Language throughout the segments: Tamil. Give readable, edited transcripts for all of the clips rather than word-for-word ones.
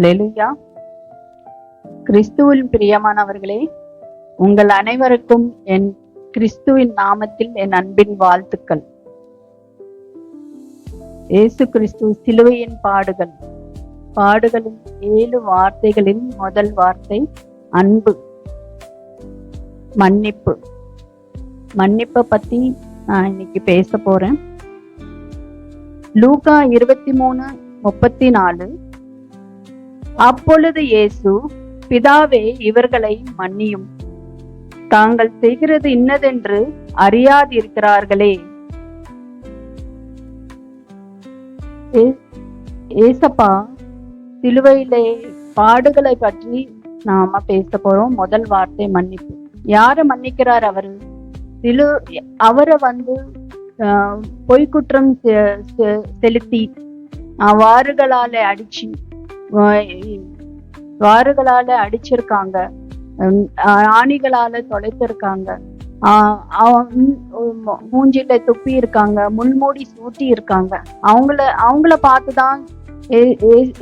அல்லேலூயா. கிறிஸ்துவில் பிரியமானவர்களே, உங்கள் அனைவருக்கும் என் கிறிஸ்துவின் நாமத்தில் என் அன்பின் வாழ்த்துக்கள். இயேசு கிறிஸ்து சிலுவையின் பாடுகளின் 7 வார்த்தைகளின் முதல் வார்த்தை அன்பு, மன்னிப்பை பத்தி நான் இன்னைக்கு பேச போறேன். லூக்கா 23:34. அப்பொழுது இயேசு, பிதாவே, இவர்களை மன்னியும், தாங்கள் செய்கிறது இன்னதென்று அறியாதிருக்கிறார்களே. ஏசப்பா சிலுவையிலே பாடுகளை பற்றி நாம பேச போறோம். முதல் வார்த்தை மன்னிப்பு. யார மன்னிக்கிறார் அவரு? அவரை பொய்க்குற்றம் செலுத்தி வாறுகளால அடிச்சிருக்காங்க, ஆணிகளால தொலைத்திருக்காங்க, மூஞ்சில துப்பி இருக்காங்க, முள்மூடி சூட்டி இருக்காங்க. அவங்கள பார்த்துதான்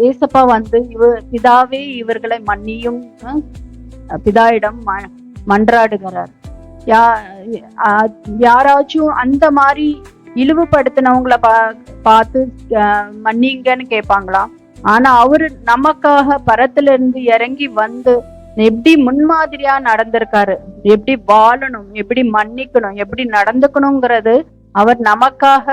ஏசப்பா பிதாவே இவர்களை மன்னியும் பிதாயிடம் மன்றாடுகிறார். யாராச்சும் அந்த மாதிரி இழிவுபடுத்தினவங்கள பார்த்து மன்னிங்கன்னு கேட்பாங்களா? ஆனா அவரு நமக்காக பரத்துல இருந்து இறங்கி எப்படி முன்மாதிரியா நடந்திருக்காரு. எப்படி வாழணும், எப்படி மன்னிக்கணும், எப்படி நடந்துக்கணுங்கிறது அவர் நமக்காக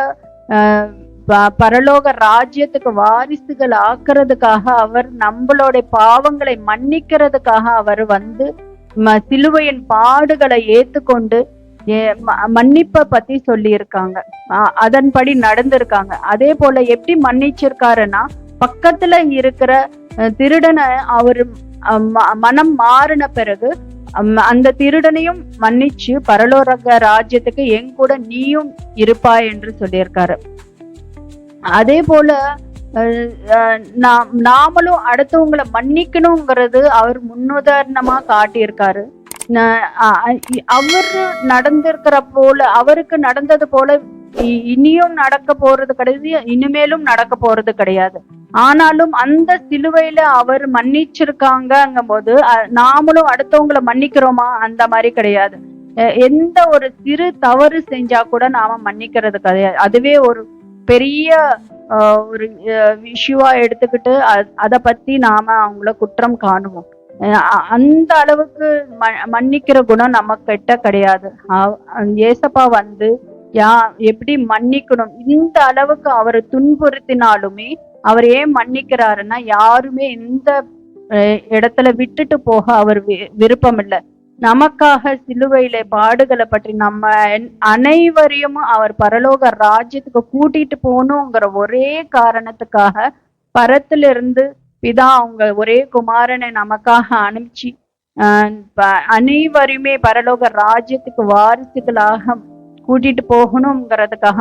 பரலோக ராஜ்யத்துக்கு வாரிசுகள் ஆக்குறதுக்காக, அவர் நம்மளுடைய பாவங்களை மன்னிக்கிறதுக்காக அவர் சிலுவையின் பாடுகளை ஏத்துக்கொண்டு மன்னிப்பை பத்தி சொல்லி இருக்காங்க. அதன்படி நடந்திருக்காங்க. அதே போல எப்படி மன்னிச்சிருக்காருன்னா, பக்கத்துல இருக்கிற திருடனை அவர் மனம் மாறின பிறகு அந்த திருடனையும் மன்னிச்சு பரலோக ராஜ்யத்துக்கு என் கூட நீயும் இருப்பாய் என்று சொல்லியிருக்காரு. அதே போல நாமளும் அடுத்தவங்களை மன்னிக்கணுங்கிறது அவர் முன்னுதாரணமா காட்டியிருக்காரு. அவரு நடந்திருக்கிற போல, அவருக்கு நடந்தது போல இனியும் நடக்க போறது கிடையாது, இனிமேலும் நடக்க போறது கிடையாது. ஆனாலும் அந்த சிலுவையில அவர் மன்னிச்சிருக்காங்கும் போது நாமளும் அடுத்தவங்களை மன்னிக்கிறோமா? அந்த மாதிரி கிடையாது. எந்த ஒரு சிறு தவறு செஞ்சா கூட நாம மன்னிக்கிறது கிடையாது. அதுவே ஒரு பெரிய ஒரு இஷ்யூவா எடுத்துக்கிட்டு அதை பத்தி நாம அவங்கள குற்றம் காணுவோம். அந்த அளவுக்கு மன்னிக்கிற குணம் நமக்கிட்ட கிடையாது. ஏசப்பா எப்படி மன்னிக்கணும், இந்த அளவுக்கு அவர் துன்புறுத்தினாலுமே அவர் ஏன் மன்னிக்கிறாருன்னா, யாருமே எந்த இடத்துல விட்டுட்டு போக அவர் விருப்பம் இல்லை. நமக்காக சிலுவையில பாடுகளை பற்றி நம்ம அனைவரையும் அவர் பரலோக ராஜ்யத்துக்கு கூட்டிட்டு போகணுங்கிற ஒரே காரணத்துக்காக பரத்திலிருந்து பிதா அவங்க ஒரே குமாரனை நமக்காக அனுப்பிச்சு அனைவரையுமே பரலோக ராஜ்யத்துக்கு வாரிசுகளாக கூட்டிட்டு போகணுங்கிறதுக்காக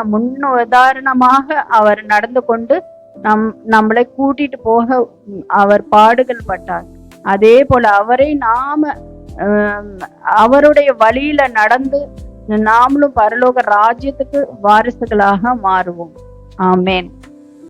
உதாரணமாக அவர் நடந்து கொண்டு நம்மளை கூட்டிட்டு போக அவர் பாடுகள் பட்டார். அதே போல அவரை நாம அவருடைய வழியில நடந்து நாமளும் பரலோக ராஜ்யத்துக்கு வாரிசுகளாக மாறுவோம். ஆமேன்.